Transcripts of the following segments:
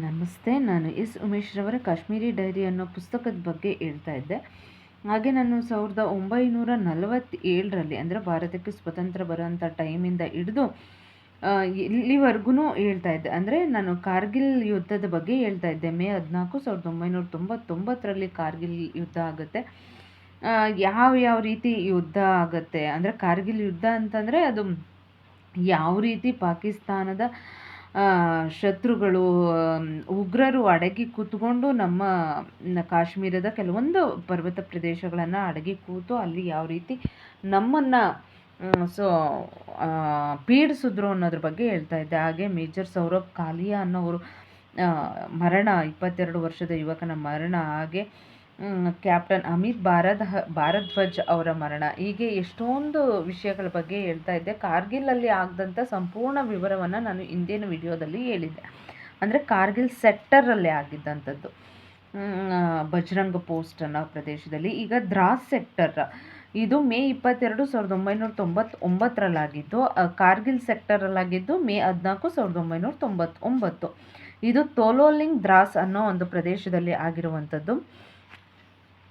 ನಮಸ್ತೆ. ನಾನು S ಉಮೇಶ್‌ರವರ Kashmiri dairy ಅನ್ನೋ ಪುಸ್ತಕದ ಬಗ್ಗೆ ಹೇಳ್ತಾ ಇದ್ದೆ. ಹಾಗೆ ನಾನು 1947ರಲ್ಲಿ ಅಂದರೆ ಭಾರತಕ್ಕೆ ಸ್ವತಂತ್ರ ಬರೋಂಥ ಟೈಮಿಂದ ಹಿಡಿದು ಇಲ್ಲಿವರೆಗೂ ಹೇಳ್ತಾ ಇದ್ದೆ. ಅಂದರೆ ನಾನು ಕಾರ್ಗಿಲ್ ಯುದ್ಧದ ಬಗ್ಗೆ ಹೇಳ್ತಾ ಇದ್ದೆ. ಮೇ 14, 1999ರಲ್ಲಿ ಕಾರ್ಗಿಲ್ ಯುದ್ಧ ಆಗುತ್ತೆ. ಯಾವ ರೀತಿ ಯುದ್ಧ ಆಗುತ್ತೆ ಅಂದರೆ ಕಾರ್ಗಿಲ್ ಯುದ್ಧ ಅಂತಂದರೆ ಅದು ಯಾವ ರೀತಿ ಪಾಕಿಸ್ತಾನದ ಶತ್ರುಗಳು ಉಗ್ರರು ಅಡಗಿ ಕೂತ್ಕೊಂಡು ನಮ್ಮ ಕಾಶ್ಮೀರದ ಕೆಲವೊಂದು ಪರ್ವತ ಪ್ರದೇಶಗಳನ್ನು ಅಡಗಿ ಕೂತು ಅಲ್ಲಿ ಯಾವ ರೀತಿ ನಮ್ಮನ್ನು ಸೊ ಪೀಡಿಸಿದ್ರು ಅನ್ನೋದ್ರ ಬಗ್ಗೆ ಹೇಳ್ತಾ ಇದ್ದೆ. ಹಾಗೆ ಮೇಜರ್ ಸೌರಭ್ ಕಾಲಿಯಾ ಅನ್ನೋರು ಮರಣ, 22 ವರ್ಷದ ಯುವಕನ ಮರಣ, ಹಾಗೆ ಕ್ಯಾಪ್ಟನ್ ಅಮಿತ್ ಭಾರದ್ವಾಜ್ ಅವರ ಮರಣ, ಹೀಗೆ ಎಷ್ಟೊಂದು ವಿಷಯಗಳ ಬಗ್ಗೆ ಹೇಳ್ತಾ ಇದ್ದೆ. ಕಾರ್ಗಿಲಲ್ಲಿ ಆಗದಂಥ ಸಂಪೂರ್ಣ ವಿವರವನ್ನು ನಾನು ಹಿಂದಿನ ವಿಡಿಯೋದಲ್ಲಿ ಹೇಳಿದ್ದೆ. ಅಂದರೆ ಕಾರ್ಗಿಲ್ ಸೆಕ್ಟರಲ್ಲಿ ಆಗಿದ್ದಂಥದ್ದು, ಬಜರಂಗ ಪೋಸ್ಟ್ ಅನ್ನೋ ಪ್ರದೇಶದಲ್ಲಿ. ಈಗ ದ್ರಾಸ್ ಸೆಕ್ಟರ್, ಇದು ಮೇ 22, 1999ರಲ್ಲಾಗಿದ್ದು, ಕಾರ್ಗಿಲ್ ಸೆಕ್ಟರಲ್ಲಾಗಿದ್ದು ಮೇ 14, 1999. ಇದು ತೋಲೋಲಿಂಗ್ ದ್ರಾಸ್ ಅನ್ನೋ ಒಂದು ಪ್ರದೇಶದಲ್ಲಿ ಆಗಿರುವಂಥದ್ದು.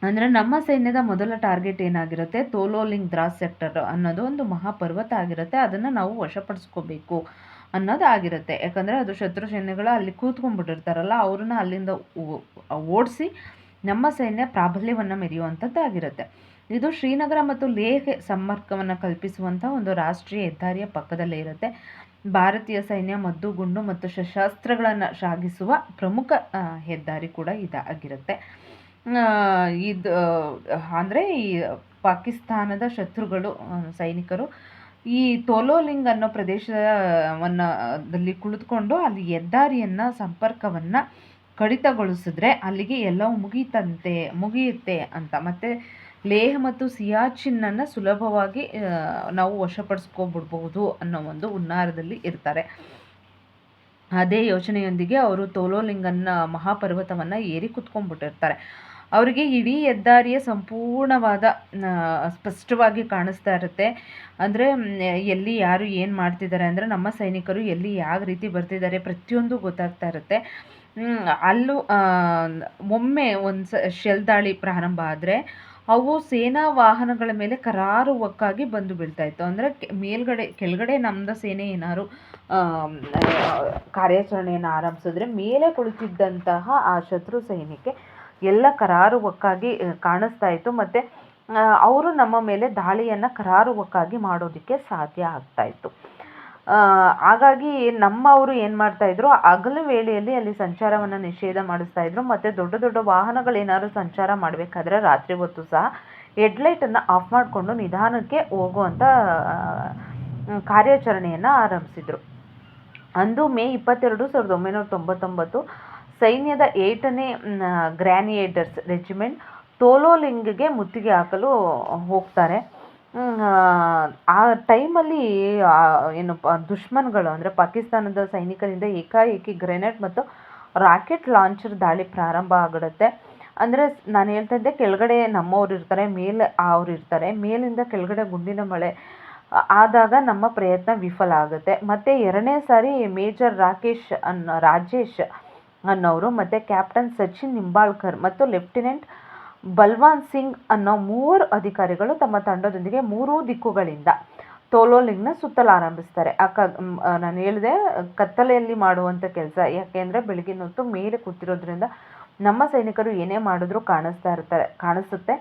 ಅಂದರೆ ನಮ್ಮ ಸೈನ್ಯದ ಮೊದಲ ಟಾರ್ಗೆಟ್ ಏನಾಗಿರುತ್ತೆ, ತೋಲೋಲಿಂಗ್ ದ್ರಾಸ್ ಸೆಕ್ಟರ್ ಅನ್ನೋದು ಒಂದು ಮಹಾಪರ್ವತ ಆಗಿರುತ್ತೆ. ಅದನ್ನು ನಾವು ವಶಪಡಿಸ್ಕೋಬೇಕು ಅನ್ನೋದು ಆಗಿರುತ್ತೆ. ಯಾಕಂದರೆ ಅದು ಶತ್ರು ಸೈನ್ಯಗಳು ಅಲ್ಲಿ ಕೂತ್ಕೊಂಡ್ಬಿಟ್ಟಿರ್ತಾರಲ್ಲ, ಅವ್ರನ್ನ ಅಲ್ಲಿಂದ ಓಡಿಸಿ ನಮ್ಮ ಸೈನ್ಯ ಪ್ರಾಬಲ್ಯವನ್ನು ಮೆರೆಯುವಂಥದ್ದು ಆಗಿರುತ್ತೆ. ಇದು ಶ್ರೀನಗರ ಮತ್ತು ಲೇಹ್ ಸಂಪರ್ಕವನ್ನು ಕಲ್ಪಿಸುವಂಥ ಒಂದು ರಾಷ್ಟ್ರೀಯ ಹೆದ್ದಾರಿಯ ಪಕ್ಕದಲ್ಲೇ ಇರುತ್ತೆ. ಭಾರತೀಯ ಸೈನ್ಯ ಮದ್ದು ಗುಂಡು ಮತ್ತು ಶಸ್ತ್ರಾಸ್ತ್ರಗಳನ್ನು ಸಾಗಿಸುವ ಪ್ರಮುಖ ಹೆದ್ದಾರಿ ಕೂಡ ಇದಾಗಿರುತ್ತೆ. ಇದು ಅಂದರೆ ಈ ಪಾಕಿಸ್ತಾನದ ಶತ್ರುಗಳು ಸೈನಿಕರು ಈ ತೋಲೋಲಿಂಗ್ ಅನ್ನೋ ಪ್ರದೇಶದಲ್ಲಿ ಕುಳಿತುಕೊಂಡು ಅಲ್ಲಿ ಹೆದ್ದಾರಿಯನ್ನು ಸಂಪರ್ಕವನ್ನು ಕಡಿತಗೊಳಿಸಿದ್ರೆ ಅಲ್ಲಿಗೆ ಎಲ್ಲವೂ ಮುಗಿಯುತ್ತೆ ಅಂತ. ಮತ್ತು ಲೇಹ್ ಮತ್ತು ಸಿಯಾಚಿನ್ನನ್ನು ಸುಲಭವಾಗಿ ನಾವು ವಶಪಡಿಸ್ಕೊಬಿಡ್ಬಹುದು ಅನ್ನೋ ಒಂದು ಹುನ್ನಾರದಲ್ಲಿ ಇರ್ತಾರೆ. ಅದೇ ಯೋಚನೆಯೊಂದಿಗೆ ಅವರು ತೋಲೋಲಿಂಗನ್ನ ಮಹಾಪರ್ವತವನ್ನು ಏರಿ ಕುತ್ಕೊಂಡ್ಬಿಟ್ಟಿರ್ತಾರೆ. ಅವರಿಗೆ ಇಡೀ ಹೆದ್ದಾರಿಯ ಸಂಪೂರ್ಣವಾದ ಸ್ಪಷ್ಟವಾಗಿ ಕಾಣಿಸ್ತಾ ಇರುತ್ತೆ. ಅಂದರೆ ಎಲ್ಲಿ ಯಾರು ಏನು ಮಾಡ್ತಿದ್ದಾರೆ, ಅಂದರೆ ನಮ್ಮ ಸೈನಿಕರು ಎಲ್ಲಿ ಯಾವ ರೀತಿ ಬರ್ತಿದ್ದಾರೆ ಪ್ರತಿಯೊಂದು ಗೊತ್ತಾಗ್ತಾ ಇರುತ್ತೆ. ಅಲ್ಲೂ ಒಮ್ಮೆ ಒಂದು ಶೆಲ್ ದಾಳಿ ಪ್ರಾರಂಭ ಆದರೆ ಅವು ಸೇನಾ ವಾಹನಗಳ ಮೇಲೆ ಕರಾರುವಕ್ಕಾಗಿ ಬಂದು ಬೀಳ್ತಾ ಇತ್ತು. ಅಂದರೆ ಕೆಳಗಡೆ ನಮ್ಮದು ಸೇನೆ ಏನಾದ್ರು ಕಾರ್ಯಾಚರಣೆಯನ್ನು ಆರಂಭಿಸಿದ್ರೆ ಮೇಲೆ ಕುಳಿತಿದ್ದಂತಹ ಆ ಶತ್ರು ಸೈನ್ಯಕ್ಕೆ ಎಲ್ಲ ಕರಾರುವಕ್ಕಾಗಿ ಕಾಣಿಸ್ತಾ ಇತ್ತು. ಮತ್ತು ಅವರು ನಮ್ಮ ಮೇಲೆ ದಾಳಿಯನ್ನು ಕರಾರುವಕ್ಕಾಗಿ ಮಾಡೋದಕ್ಕೆ ಸಾಧ್ಯ ಆಗ್ತಾ ಇತ್ತು. ಹಾಗಾಗಿ ನಮ್ಮವರು ಏನು ಮಾಡ್ತಾಯಿದ್ರು, ಹಗಲು ವೇಳೆಯಲ್ಲಿ ಅಲ್ಲಿ ಸಂಚಾರವನ್ನು ನಿಷೇಧ ಮಾಡಿಸ್ತಾ ಇದ್ರು. ಮತ್ತು ದೊಡ್ಡ ದೊಡ್ಡ ವಾಹನಗಳೇನಾದ್ರು ಸಂಚಾರ ಮಾಡಬೇಕಾದ್ರೆ ರಾತ್ರಿ ಹೊತ್ತು ಸಹ ಹೆಡ್ಲೈಟನ್ನು ಆಫ್ ಮಾಡಿಕೊಂಡು ನಿಧಾನಕ್ಕೆ ಹೋಗುವಂಥ ಕಾರ್ಯಾಚರಣೆಯನ್ನು ಆರಂಭಿಸಿದರು. ಅಂದು ಮೇ 22, 1999 ಸೈನ್ಯದ 8ನೇ ಗ್ರ್ಯಾನಿಯೇಡರ್ಸ್ ರೆಜಿಮೆಂಟ್ ತೋಲೋಲಿಂಗ್ಗೆ ಮುತ್ತಿಗೆ ಹಾಕಲು ಹೋಗ್ತಾರೆ. ಆ ಟೈಮಲ್ಲಿ ದುಶ್ಮನ್ಗಳು ಅಂದರೆ ಪಾಕಿಸ್ತಾನದ ಸೈನಿಕರಿಂದ ಏಕಾಏಕಿ ಗ್ರೆನೇಡ್ ಮತ್ತು ರಾಕೆಟ್ ಲಾಂಚರ್ ದಾಳಿ ಪ್ರಾರಂಭ ಆಗಿರುತ್ತೆ. ಅಂದರೆ ನಾನು ಹೇಳ್ತಾ ಇದ್ದೆ, ಕೆಳಗಡೆ ನಮ್ಮವ್ರು ಇರ್ತಾರೆ, ಮೇಲೆ ಅವ್ರು ಇರ್ತಾರೆ. ಮೇಲಿಂದ ಕೆಳಗಡೆ ಗುಂಡಿನ ಮಳೆ ಆದಾಗ ನಮ್ಮ ಪ್ರಯತ್ನ ವಿಫಲ ಆಗುತ್ತೆ. ಮತ್ತು 2ನೇ ಸಾರಿ ಮೇಜರ್ ರಾಜೇಶ್ ಅನ್ನೋರು ಮತ್ತು ಕ್ಯಾಪ್ಟನ್ ಸಚಿನ್ ನಿಂಬಾಳ್ಕರ್ ಮತ್ತು ಲೆಫ್ಟಿನೆಂಟ್ ಬಲ್ವಾನ್ ಸಿಂಗ್ ಅನ್ನೋ 3 ಅಧಿಕಾರಿಗಳು ತಮ್ಮ ತಂಡದೊಂದಿಗೆ 3 ದಿಕ್ಕುಗಳಿಂದ ತೋಲೋಲಿಂಗ್ನ ಸುತ್ತಲಾರಂಭಿಸ್ತಾರೆ. ನಾನು ಹೇಳಿದೆ ಕತ್ತಲೆಯಲ್ಲಿ ಮಾಡುವಂಥ ಕೆಲಸ. ಯಾಕೆಂದರೆ ಬೆಳಗಿನ ಹೊತ್ತು ಮೇಲೆ ಕೂತಿರೋದ್ರಿಂದ ನಮ್ಮ ಸೈನಿಕರು ಏನೇ ಮಾಡಿದ್ರೂ ಕಾಣಿಸುತ್ತೆ.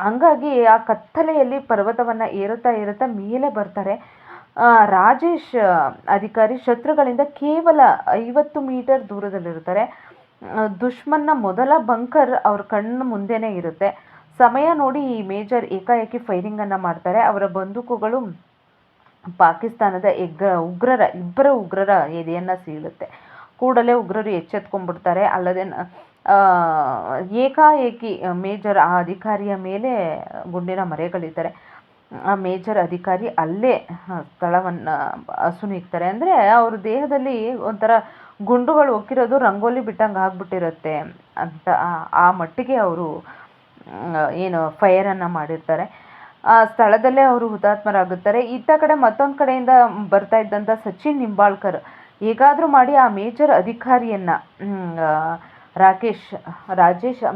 ಹಂಗಾಗಿ ಆ ಕತ್ತಲೆಯಲ್ಲಿ ಪರ್ವತವನ್ನು ಏರುತ್ತಾ ಮೇಲೆ ಬರ್ತಾರೆ. ರಾಜೇಶ್ ಅಧಿಕಾರಿ ಶತ್ರುಗಳಿಂದ ಕೇವಲ 50 ಮೀಟರ್ ದೂರದಲ್ಲಿರ್ತಾರೆ. ದುಶ್ಮನ್ನ ಮೊದಲ ಬಂಕರ್ ಅವ್ರ ಕಣ್ಣು ಮುಂದೆನೇ ಇರುತ್ತೆ. ಸಮಯ ನೋಡಿ ಈ ಮೇಜರ್ ಏಕಾಏಕಿ ಫೈರಿಂಗನ್ನು ಮಾಡ್ತಾರೆ. ಅವರ ಬಂದೂಕುಗಳು ಪಾಕಿಸ್ತಾನದ ಇಬ್ಬರ ಉಗ್ರರ ಎದೆಯನ್ನು ಸೀಳುತ್ತೆ. ಕೂಡಲೇ ಉಗ್ರರು ಎಚ್ಚೆತ್ಕೊಂಡ್ಬಿಡ್ತಾರೆ. ಅಲ್ಲದೆ ಏಕಾಏಕಿ ಮೇಜರ್ ಆ ಅಧಿಕಾರಿಯ ಮೇಲೆ ಗುಂಡಿನ ಮರೆಗಳಿದ್ದಾರೆ. ಆ ಮೇಜರ್ ಅಧಿಕಾರಿ ಅಲ್ಲೇ ಸ್ಥಳವನ್ನು ಅಸುನೀಗ್ತಾರೆ. ಅಂದರೆ ಅವ್ರ ದೇಹದಲ್ಲಿ ಒಂಥರ ಗುಂಡುಗಳು ಹೊಕ್ಕಿರೋದು ರಂಗೋಲಿ ಬಿಟ್ಟಂಗೆ ಆಗ್ಬಿಟ್ಟಿರುತ್ತೆ ಅಂತ ಆ ಮಟ್ಟಿಗೆ ಅವರು ಫೈರನ್ನು ಮಾಡಿರ್ತಾರೆ. ಆ ಸ್ಥಳದಲ್ಲೇ ಅವರು ಹುತಾತ್ಮರಾಗುತ್ತಾರೆ. ಇತ್ತ ಕಡೆ ಮತ್ತೊಂದು ಕಡೆಯಿಂದ ಬರ್ತಾ ಇದ್ದಂಥ ಸಚಿನ್ ನಿಂಬಾಳ್ಕರ್ ಹೇಗಾದರೂ ಮಾಡಿ ಆ ಮೇಜರ್ ಅಧಿಕಾರಿಯನ್ನು ರಾಜೇಶ್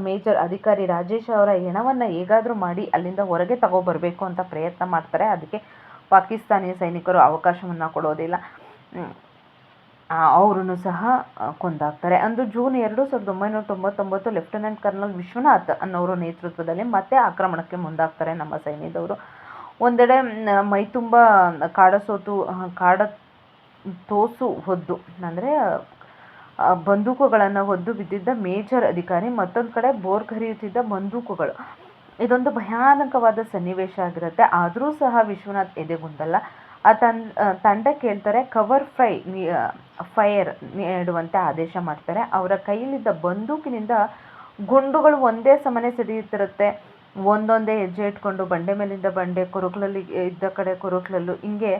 ಮೇಜರ್ ಅಧಿಕಾರಿ ರಾಜೇಶ್ ಅವರ ಹೆಣವನ್ನು ಹೇಗಾದರೂ ಮಾಡಿ ಅಲ್ಲಿಂದ ಹೊರಗೆ ತಗೊಬರಬೇಕು ಅಂತ ಪ್ರಯತ್ನ ಮಾಡ್ತಾರೆ. ಅದಕ್ಕೆ ಪಾಕಿಸ್ತಾನಿ ಸೈನಿಕರು ಅವಕಾಶವನ್ನು ಕೊಡೋದಿಲ್ಲ. ಅವರನ್ನು ಸಹ ಕೊಂದಾಕ್ತಾರೆ. ಅಂದು ಜೂನ್ 2, 1999 ಲೆಫ್ಟಿನೆಂಟ್ ಕರ್ನಲ್ ವಿಶ್ವನಾಥ್ ಅನ್ನೋರ ನೇತೃತ್ವದಲ್ಲಿ ಮತ್ತೆ ಆಕ್ರಮಣಕ್ಕೆ ಮುಂದಾಗ್ತಾರೆ ನಮ್ಮ ಸೈನ್ಯದವರು. ಒಂದೆಡೆ ಮೈತುಂಬ ತೋಸು ಹೊದ್ದು ಅಂದರೆ ಬಂದೂಕುಗಳನ್ನು ಹೊದ್ದು ಬಿದ್ದಿದ್ದ ಮೇಜರ್ ಅಧಿಕಾರಿ, ಮತ್ತೊಂದು ಕಡೆ ಬೋರ್ಗರಿಯುತ್ತಿದ್ದ ಬಂದೂಕುಗಳು. ಇದೊಂದು ಭಯಾನಕವಾದ ಸನ್ನಿವೇಶ ಆಗಿರುತ್ತೆ. ಆದರೂ ಸಹ ವಿಶ್ವನಾಥ್ ಎದೆಗುಂದಲ್ಲ. ಆ ತಂಡಕ್ಕೆ ಹೇಳ್ತಾರೆ ಕವರ್ ಫೈರ್ ನೀಡುವಂತೆ ಆದೇಶ ಮಾಡ್ತಾರೆ. ಅವರ ಕೈಯಲ್ಲಿದ್ದ ಬಂದೂಕಿನಿಂದ ಗುಂಡುಗಳು ಒಂದೇ ಸಮನೆ ಸಿಡಿಯುತ್ತಿರುತ್ತೆ. ಒಂದೊಂದೇ ಹೆಜ್ಜೆ ಇಟ್ಕೊಂಡು ಬಂಡೆ ಮೇಲಿಂದ ಬಂಡೆ, ಕೊರಕಲಲ್ಲಿ ಇದ್ದ ಕಡೆ ಕೊರಕಲಲ್ಲೂ ಹಿಂಗೆ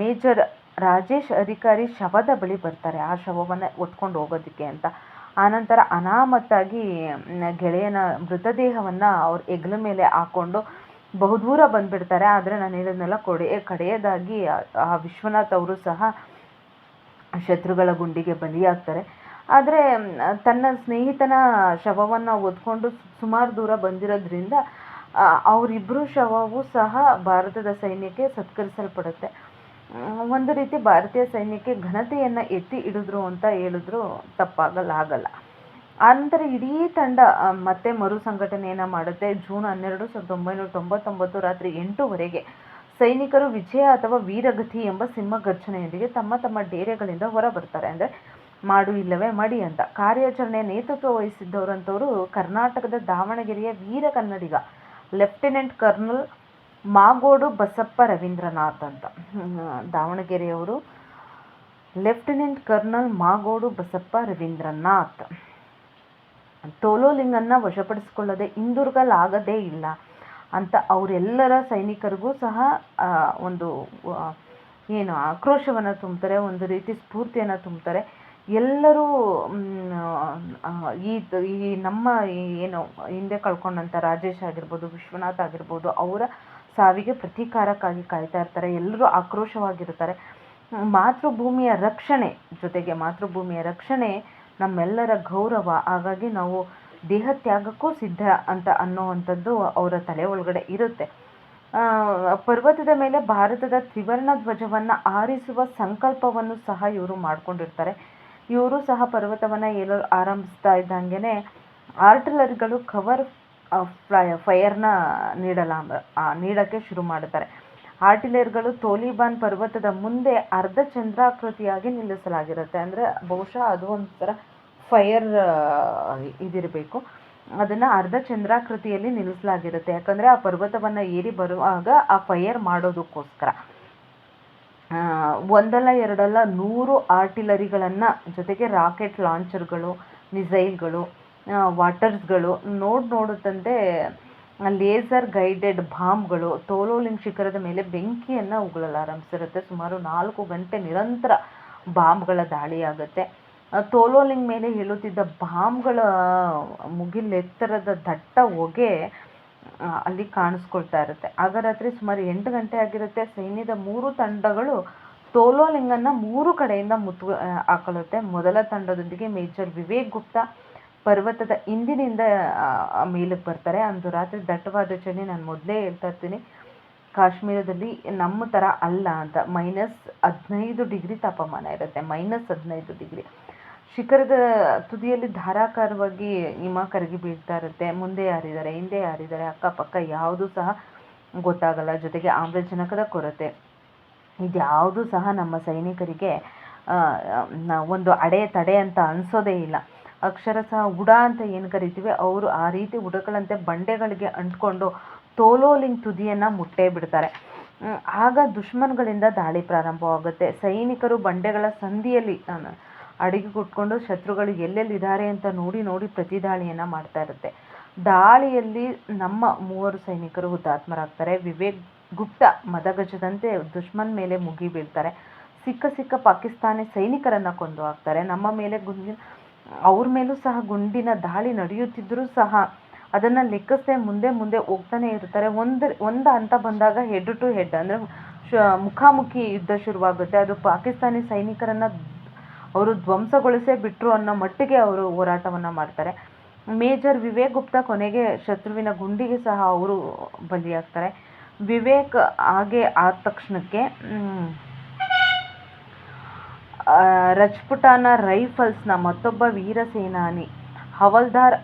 ಮೇಜರ್ ರಾಜೇಶ್ ಅಧಿಕಾರಿ ಶವದ ಬಳಿ ಬರ್ತಾರೆ, ಆ ಶವವನ್ನು ಹೊತ್ಕೊಂಡು ಹೋಗೋದಕ್ಕೆ ಅಂತ. ಆನಂತರ ಅನಾಮತ್ತಾಗಿ ಗೆಳೆಯನ ಮೃತದೇಹವನ್ನು ಅವ್ರ ಹೆಗಲ ಮೇಲೆ ಹಾಕ್ಕೊಂಡು ಬಹುದೂರ ಬಂದುಬಿಡ್ತಾರೆ. ಆದರೆ ನಾನು ಹೇಳಿದ್ನೆಲ್ಲ ಕಡೆಯದಾಗಿ ಆ ವಿಶ್ವನಾಥ್ ಅವರು ಸಹ ಶತ್ರುಗಳ ಗುಂಡಿಗೆ ಬಲಿಯಾಗ್ತಾರೆ. ಆದರೆ ತನ್ನ ಸ್ನೇಹಿತನ ಶವವನ್ನು ಹೊತ್ಕೊಂಡು ಸುಮಾರು ದೂರ ಬಂದಿರೋದ್ರಿಂದ ಅವರಿಬ್ಬರು ಶವವೂ ಸಹ ಭಾರತದ ಸೈನ್ಯಕ್ಕೆ ಸತ್ಕರಿಸಲ್ಪಡುತ್ತೆ. ಒಂದು ರೀತಿ ಭಾರತೀಯ ಸೈನ್ಯಕ್ಕೆ ಘನತೆಯನ್ನು ಎತ್ತಿ ಹಿಡಿದ್ರು ಅಂತ ಹೇಳಿದ್ರು ತಪ್ಪಾಗಲ್ಲ. ಆನಂತರ ಇಡೀ ತಂಡ ಮತ್ತೆ ಮರು ಸಂಘಟನೆಯನ್ನು ಮಾಡುತ್ತೆ. ಜೂನ್ 12, 1999 ರಾತ್ರಿ 8 ಸೈನಿಕರು ವಿಜಯ ಅಥವಾ ವೀರಗತಿ ಎಂಬ ಸಿಂಹಗರ್ಜನೆಯೊಂದಿಗೆ ತಮ್ಮ ತಮ್ಮ ಡೇರೆಗಳಿಂದ ಹೊರಬರ್ತಾರೆ. ಅಂದರೆ ಮಾಡು ಇಲ್ಲವೇ ಮಡಿ ಅಂತ. ಕಾರ್ಯಾಚರಣೆಯ ನೇತೃತ್ವ ವಹಿಸಿದ್ದವರಂಥವರು ಕರ್ನಾಟಕದ ದಾವಣಗೆರೆಯ ವೀರ ಕನ್ನಡಿಗ ಲೆಫ್ಟಿನೆಂಟ್ ಕರ್ನಲ್ ಮಾಗೋಡು ಬಸಪ್ಪ ರವೀಂದ್ರನಾಥ್ ಅಂತ. ದಾವಣಗೆರೆಯವರು ಲೆಫ್ಟಿನೆಂಟ್ ಕರ್ನಲ್ ಮಾಗೋಡು ಬಸಪ್ಪ ರವೀಂದ್ರನಾಥ್. ತೋಲೋಲಿಂಗನ್ನು ವಶಪಡಿಸಿಕೊಳ್ಳದೆ ಹಿಂದಿರುಗಲಾಗದೇ ಇಲ್ಲ ಅಂತ ಅವರೆಲ್ಲರ ಸೈನಿಕರಿಗೂ ಸಹ ಒಂದು ಆಕ್ರೋಶವನ್ನು ತುಂಬ್ತಾರೆ, ಒಂದು ರೀತಿ ಸ್ಫೂರ್ತಿಯನ್ನು ತುಂಬ್ತಾರೆ. ಎಲ್ಲರೂ ಈ ನಮ್ಮ ಏನು ಹಿಂದೆ ಕಳ್ಕೊಂಡಂಥ ರಾಜೇಶ್ ಆಗಿರ್ಬೋದು, ವಿಶ್ವನಾಥ್ ಆಗಿರ್ಬೋದು, ಅವರ ಸಾವಿಗೆ ಪ್ರತೀಕಾರಕ್ಕಾಗಿ ಕಾಯ್ತಾ ಇರ್ತಾರೆ. ಎಲ್ಲರೂ ಆಕ್ರೋಶವಾಗಿರ್ತಾರೆ. ಮಾತೃಭೂಮಿಯ ರಕ್ಷಣೆ ಜೊತೆಗೆ ಮಾತೃಭೂಮಿಯ ರಕ್ಷಣೆ ನಮ್ಮೆಲ್ಲರ ಗೌರವ, ಹಾಗಾಗಿ ನಾವು ದೇಹತ್ಯಾಗಕ್ಕೂ ಸಿದ್ಧ ಅಂತ ಅನ್ನೋವಂಥದ್ದು ಅವರ ತಲೆ ಒಳಗಡೆ ಇರುತ್ತೆ. ಪರ್ವತದ ಮೇಲೆ ಭಾರತದ ತ್ರಿವರ್ಣ ಧ್ವಜವನ್ನು ಆರಿಸುವ ಸಂಕಲ್ಪವನ್ನು ಸಹ ಇವರು ಮಾಡ್ಕೊಂಡಿರ್ತಾರೆ. ಇವರು ಸಹ ಪರ್ವತವನ್ನು ಏಳಲು ಆರಂಭಿಸ್ತಾ ಇದ್ದಂಗೆ ಆರ್ಟಿಲರಿಗಳು ಕವರ್ ಫೈರ್ನ ನೀಡೋಕ್ಕೆ ಶುರು ಮಾಡುತ್ತಾರೆ. ಆರ್ಟಿಲರಿಗಳು ತೋಲಿಬಾನ್ ಪರ್ವತದ ಮುಂದೆ ಅರ್ಧ ಚಂದ್ರಾಕೃತಿಯಾಗಿ ನಿಲ್ಲಿಸಲಾಗಿರುತ್ತೆ. ಅಂದರೆ ಬಹುಶಃ ಅದು ಒಂಥರ ಫೈರ್ ಇದಿರಬೇಕು. ಅದನ್ನು ಅರ್ಧ ಚಂದ್ರಾಕೃತಿಯಲ್ಲಿ ನಿಲ್ಲಿಸಲಾಗಿರುತ್ತೆ. ಯಾಕಂದರೆ ಆ ಪರ್ವತವನ್ನು ಏರಿ ಬರುವಾಗ ಆ ಫೈರ್ ಮಾಡೋದಕ್ಕೋಸ್ಕರ. ಒಂದಲ್ಲ ಎರಡಲ್ಲ 100 ಆರ್ಟಿಲರಿಗಳನ್ನು ಜೊತೆಗೆ ರಾಕೆಟ್ ಲಾಂಚರ್ಗಳು, ಮಿಸೈಲ್ಗಳು, ವಾಟರ್ಸ್ಗಳು, ನೋಡುತ್ತಂತೆ ಲೇಸರ್ ಗೈಡೆಡ್ ಬಾಂಬ್ಗಳು ತೋಲೋಲಿಂಗ್ ಶಿಖರದ ಮೇಲೆ ಬೆಂಕಿಯನ್ನು ಉಗುಳಲಾರಂಭಿಸಿರುತ್ತೆ. ಸುಮಾರು 4 ಗಂಟೆ ನಿರಂತರ ಬಾಂಬ್ಗಳ ದಾಳಿಯಾಗುತ್ತೆ. ತೋಲೋಲಿಂಗ್ ಮೇಲೆ ಹೇಳುತ್ತಿದ್ದ ಬಾಂಬ್ಗಳ ಮುಗಿಲೆತ್ತರದ ದಟ್ಟ ಹೊಗೆ ಅಲ್ಲಿ ಕಾಣಿಸ್ಕೊಳ್ತಾ ಇರುತ್ತೆ. ಆಗ ರಾತ್ರಿ ಸುಮಾರು 8 ಗಂಟೆ ಆಗಿರುತ್ತೆ. ಸೈನ್ಯದ 3 ತಂಡಗಳು ತೋಲೋಲಿಂಗನ್ನು 3 ಕಡೆಯಿಂದ ಹಾಕೊಳ್ಳುತ್ತೆ. ಮೊದಲ ತಂಡದೊಂದಿಗೆ ಮೇಜರ್ ವಿವೇಕ್ ಗುಪ್ತಾ ಪರ್ವತದ ಹಿಂದಿನಿಂದ ಮೇಲಕ್ಕೆ ಬರ್ತಾರೆ. ಅಂದು ರಾತ್ರಿ ದಟ್ಟವಾದ ಚಳಿ. ನಾನು ಮೊದಲೇ ಹೇಳ್ತಾ ಇರ್ತೀನಿ, ಕಾಶ್ಮೀರದಲ್ಲಿ ನಮ್ಮ ಥರ ಅಲ್ಲ ಅಂತ. -15 ಡಿಗ್ರಿ ತಾಪಮಾನ ಇರುತ್ತೆ, -15 ಡಿಗ್ರಿ. ಶಿಖರದ ತುದಿಯಲ್ಲಿ ಧಾರಾಕಾರವಾಗಿ ಹಿಮ ಕರಗಿ ಬೀಳ್ತಾ ಇರುತ್ತೆ. ಮುಂದೆ ಯಾರಿದ್ದಾರೆ, ಹಿಂದೆ ಯಾರಿದ್ದಾರೆ, ಅಕ್ಕಪಕ್ಕ ಯಾವುದೂ ಸಹ ಗೊತ್ತಾಗಲ್ಲ. ಜೊತೆಗೆ ಆಮ್ಲಜನಕದ ಕೊರತೆ, ಇದ್ಯಾವುದೂ ಸಹ ನಮ್ಮ ಸೈನಿಕರಿಗೆ ಒಂದು ತಡೆ ಅಂತ ಅನಿಸೋದೇ ಇಲ್ಲ. ಅಕ್ಷರಶಃ ಉಡ ಅಂತ ಏನು ಕರಿತೀವಿ, ಅವರು ಆ ರೀತಿ ಉಡಗಳಂತೆ ಬಂಡೆಗಳಿಗೆ ಅಂಟ್ಕೊಂಡು ತೋಲೋಲಿಂಗ್ ತುದಿಯನ್ನು ಮುಟ್ಟೇ ಬಿಡ್ತಾರೆ. ಆಗ ದುಶ್ಮನ್ಗಳಿಂದ ದಾಳಿ ಪ್ರಾರಂಭವಾಗುತ್ತೆ. ಸೈನಿಕರು ಬಂಡೆಗಳ ಸಂದಿಯಲ್ಲಿ ಅಡಿಗೆ ಶತ್ರುಗಳು ಎಲ್ಲೆಲ್ಲಿದ್ದಾರೆ ಅಂತ ನೋಡಿ ಪ್ರತಿ ದಾಳಿಯನ್ನು ಮಾಡ್ತಾ ಇರುತ್ತೆ. ದಾಳಿಯಲ್ಲಿ ನಮ್ಮ 3 ಸೈನಿಕರು ಹುತಾತ್ಮರಾಗ್ತಾರೆ. ವಿವೇಕ್ ಗುಪ್ತಾ ಮದಗಜದಂತೆ ದುಶ್ಮನ್ ಮೇಲೆ ಮುಗಿ ಬೀಳ್ತಾರೆ. ಸಿಕ್ಕ ಪಾಕಿಸ್ತಾನಿ ಸೈನಿಕರನ್ನು ಕೊಂದು ಹಾಕ್ತಾರೆ. ನಮ್ಮ ಮೇಲೆ ಅವ್ರ ಮೇಲೂ ಸಹ ಗುಂಡಿನ ದಾಳಿ ನಡೆಯುತ್ತಿದ್ದರೂ ಸಹ ಅದನ್ನು ಲೆಕ್ಕಿಸದೆ ಮುಂದೆ ಹೋಗ್ತಾನೆ ಇರ್ತಾರೆ. ಒಂದು ಹಂತ ಬಂದಾಗ ಹೆಡ್ ಟು ಹೆಡ್ ಅಂದರೆ ಮುಖಾಮುಖಿ ಯುದ್ಧ ಶುರುವಾಗುತ್ತೆ. ಅದು ಪಾಕಿಸ್ತಾನಿ ಸೈನಿಕರನ್ನು ಅವರು ಧ್ವಂಸಗೊಳಿಸೇ ಬಿಟ್ಟರು ಅನ್ನೋ ಮಟ್ಟಿಗೆ ಅವರು ಹೋರಾಟವನ್ನು ಮಾಡ್ತಾರೆ. ಮೇಜರ್ ವಿವೇಕ್ ಗುಪ್ತಾ ಕೊನೆಗೆ ಶತ್ರುವಿನ ಗುಂಡಿಗೆ ಸಹ ಅವರು ಬಲಿಯಾಗ್ತಾರೆ. ವಿವೇಕ್ ಹಾಗೆ ಆದ ತಕ್ಷಣಕ್ಕೆ ರಜಪುಟಾನ ರೈಫಲ್ಸ್ನ ಮತ್ತೊಬ್ಬ ವೀರ ಸೇನಾನಿ ಹವಲ್ದಾರ್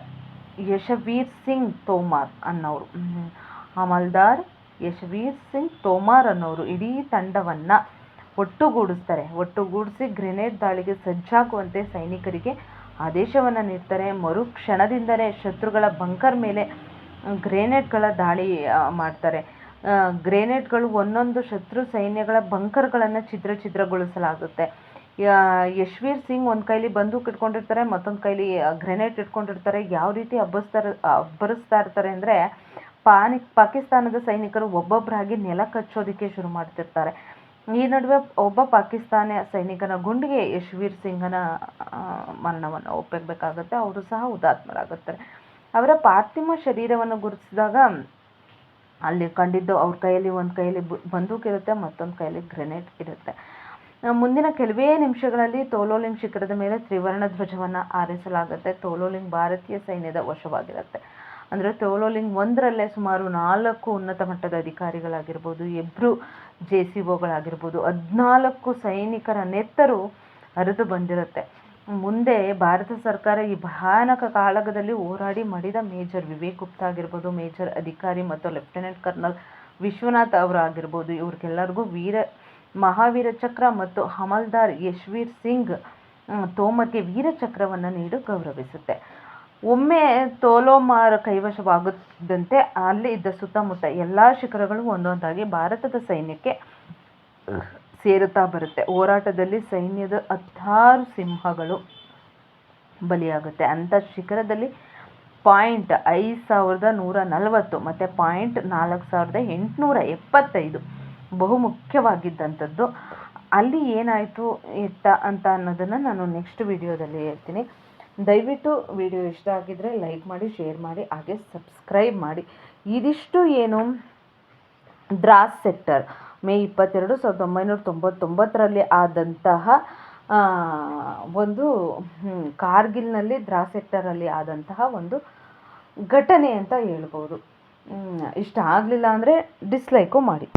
ಯಶವೀರ್ ಸಿಂಗ್ ತೋಮಾರ್ ಅನ್ನೋರು ಇಡೀ ತಂಡವನ್ನು ಒಟ್ಟುಗೂಡಿಸಿ ಗ್ರೆನೇಡ್ ದಾಳಿಗೆ ಸಜ್ಜಾಗುವಂತೆ ಸೈನಿಕರಿಗೆ ಆದೇಶವನ್ನು ನೀಡ್ತಾರೆ. ಮರುಕ್ಷಣದಿಂದಲೇ ಶತ್ರುಗಳ ಬಂಕರ್ ಮೇಲೆ ಗ್ರೆನೇಡ್ಗಳ ದಾಳಿ ಮಾಡ್ತಾರೆ. ಗ್ರೆನೇಡ್ಗಳು ಒಂದೊಂದು ಶತ್ರು ಸೈನ್ಯಗಳ ಬಂಕರ್ಗಳನ್ನು ಛಿದ್ರಗೊಳಿಸಲಾಗುತ್ತೆ. ಯಶ್ವೀರ್ ಸಿಂಗ್ ಒಂದು ಕೈಲಿ ಬಂದೂಕ್ ಇಟ್ಕೊಂಡಿರ್ತಾರೆ, ಮತ್ತೊಂದು ಕೈಲಿ ಗ್ರೆನೇಡ್ ಇಟ್ಕೊಂಡಿರ್ತಾರೆ. ಯಾವ ರೀತಿ ಅಬ್ಬರಿಸ್ತಾ ಇರ್ತಾರೆ ಅಂದರೆ ಪಾಕಿಸ್ತಾನದ ಸೈನಿಕರು ಒಬ್ಬೊಬ್ಬರಾಗಿ ನೆಲ ಕಚ್ಚೋದಕ್ಕೆ ಶುರು ಮಾಡ್ತಿರ್ತಾರೆ. ಈ ನಡುವೆ ಒಬ್ಬ ಪಾಕಿಸ್ತಾನ ಸೈನಿಕನ ಗುಂಡಿಗೆ ಯಶ್ವೀರ್ ಸಿಂಗನ ಮರಣವನ್ನು ಒಪ್ಪಬೇಕಾಗುತ್ತೆ. ಅವರು ಸಹ ಹುತಾತ್ಮರಾಗುತ್ತಾರೆ. ಅವರ ಪಾರ್ಥಿವ ಶರೀರವನ್ನು ಗುರುತಿಸಿದಾಗ ಅಲ್ಲಿ ಕಂಡಿದ್ದು ಅವ್ರ ಕೈಯಲ್ಲಿ ಒಂದು ಕೈಯಲ್ಲಿ ಬಂದೂಕ್ ಇರುತ್ತೆ, ಮತ್ತೊಂದು ಕೈಯಲ್ಲಿ ಗ್ರೆನೇಡ್ ಇರುತ್ತೆ. ಮುಂದಿನ ಕೆಲವೇ ನಿಮಿಷಗಳಲ್ಲಿ ತೋಲೋಲಿಂಗ್ ಶಿಖರದ ಮೇಲೆ ತ್ರಿವರ್ಣ ಧ್ವಜವನ್ನು ಹಾರಿಸಲಾಗುತ್ತೆ. ತೋಲೋಲಿಂಗ್ ಭಾರತೀಯ ಸೈನ್ಯದ ವಶವಾಗಿರುತ್ತೆ. ಅಂದರೆ ತೋಲೋಲಿಂಗ್ 1ರಲ್ಲೇ ಸುಮಾರು 4 ಉನ್ನತ ಮಟ್ಟದ ಅಧಿಕಾರಿಗಳಾಗಿರ್ಬೋದು, 2 JCOಗಳಾಗಿರ್ಬೋದು, 14 ಸೈನಿಕರ ನೆತ್ತರು ಹರಿದು ಬಂದಿರುತ್ತೆ. ಮುಂದೆ ಭಾರತ ಸರ್ಕಾರ ಈ ಭಯಾನಕ ಕಾಳಗದಲ್ಲಿ ಹೋರಾಡಿ ಮಡಿದ ಮೇಜರ್ ವಿವೇಕ್ ಗುಪ್ತಾ ಆಗಿರ್ಬೋದು, ಮೇಜರ್ ಅಧಿಕಾರಿ ಮತ್ತು ಲೆಫ್ಟಿನೆಂಟ್ ಕರ್ನಲ್ ವಿಶ್ವನಾಥ್ ಅವರಾಗಿರ್ಬೋದು, ಇವ್ರಿಗೆಲ್ಲರಿಗೂ ಮಹಾವೀರ ಚಕ್ರ ಮತ್ತು ಹಮಲ್ದಾರ್ ಯಶ್ವೀರ್ ಸಿಂಗ್ ತೋಮರ್ಗೆ ವೀರ ಚಕ್ರವನ್ನು ನೀಡಿ ಗೌರವಿಸುತ್ತೆ. ಒಮ್ಮೆ ತೋಲೋಮಾರ್ ಕೈವಶವಾಗುತ್ತಿದ್ದಂತೆ ಅಲ್ಲಿ ಇದ್ದ ಸುತ್ತಮುತ್ತ ಎಲ್ಲ ಶಿಖರಗಳು ಒಂದೊಂದಾಗಿ ಭಾರತದ ಸೈನ್ಯಕ್ಕೆ ಸೇರುತ್ತಾ ಬರುತ್ತೆ. ಹೋರಾಟದಲ್ಲಿ ಸೈನ್ಯದ 16 ಸಿಂಹಗಳು ಬಲಿಯಾಗುತ್ತೆ. ಅಂಥ ಶಿಖರದಲ್ಲಿ ಪಾಯಿಂಟ್ 5140 ಮತ್ತು ಪಾಯಿಂಟ್ 4875 ಬಹು ಮುಖ್ಯವಾಗಿದ್ದಂಥದ್ದು. ಅಲ್ಲಿ ಏನಾಯಿತು ಅಂತ ಅನ್ನೋದನ್ನು ನಾನು ನೆಕ್ಸ್ಟ್ ವಿಡಿಯೋದಲ್ಲಿ ಹೇಳ್ತೀನಿ. ದಯವಿಟ್ಟು ವಿಡಿಯೋ ಇಷ್ಟ ಆಗಿದ್ದರೆ ಲೈಕ್ ಮಾಡಿ, ಶೇರ್ ಮಾಡಿ, ಹಾಗೆ ಸಬ್ಸ್ಕ್ರೈಬ್ ಮಾಡಿ. ಇದಿಷ್ಟು ಏನು ದ್ರಾಸ್ ಸೆಕ್ಟರ್ ಮೇ 22, 1999ರಲ್ಲಿ ಆದಂತಹ ಒಂದು ಕಾರ್ಗಿಲ್ನಲ್ಲಿ ದ್ರಾಸ್ ಸೆಕ್ಟರಲ್ಲಿ ಆದಂತಹ ಒಂದು ಘಟನೆ ಅಂತ ಹೇಳ್ಬೋದು. ಇಷ್ಟ ಆಗಲಿಲ್ಲ ಅಂದರೆ ಡಿಸ್ಲೈಕು ಮಾಡಿ.